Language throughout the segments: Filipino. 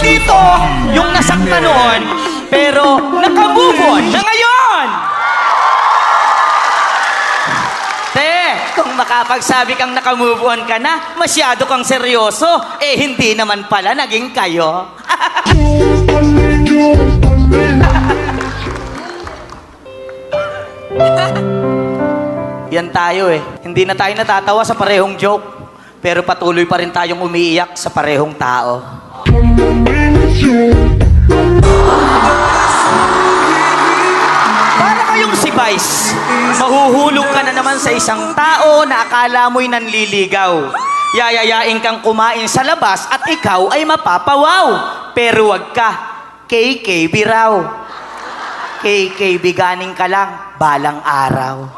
dito yung nasakta noon, pero nakamove on na ngayon. Te, kung makapagsabi kang nakamove on ka na, masyado kang seryoso. Eh, hindi naman pala naging kayo. Yan tayo eh. Hindi na tayo natatawa sa parehong joke. Pero patuloy pa rin tayong umiiyak sa parehong tao. Para kayong si Vice, mahuhulog ka na naman sa isang tao na akala mo'y nanliligaw. Yayayain kang kumain sa labas at ikaw ay mapapawaw. Pero wag ka, KKB raw. KKB ganing ka lang, balang araw.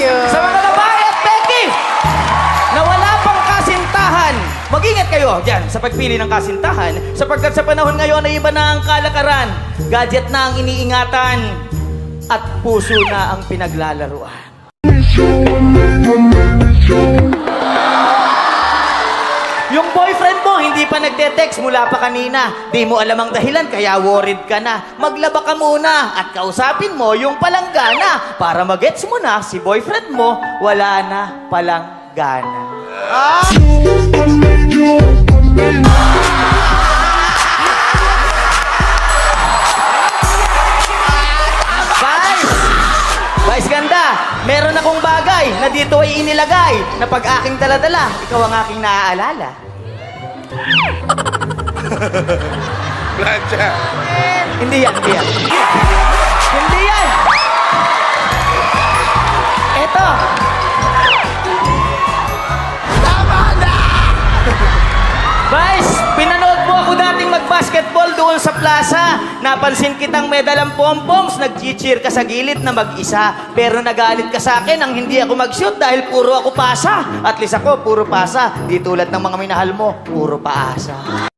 Sa mga babae at Becky, na wala pang kasintahan, mag-ingat kayo dyan sa pagpili ng kasintahan sapagkat sa panahon ngayon ay iba na ang kalakaran, gadget na ang iniingatan, at puso na ang pinaglalaruan. Yung boyfriend mo, hindi pa nagte-text mula pa kanina. Di mo alam ang dahilan, kaya worried ka na. Maglaba ka muna at kausapin mo yung palanggana para magets mo na si boyfriend mo, wala na palang gana. Vice ganda, meron akong bagay na dito ay inilagay na pag aking daladala, ikaw ang aking naaalala. Plancha. Hindi yan, hindi yan. Hindi yan! Eto! Tama na! Vice, pinanood mo ako dating mag-basketball doon sa plaza. Napansin kitang may dalang pom-poms, nag-cheer ka sa gilid na mag-isa. Pero nagalit ka sa akin nang hindi ako mag-shoot dahil puro ako pasa. At least ako, puro pasa. Di tulad ng mga minahal mo, puro paasa.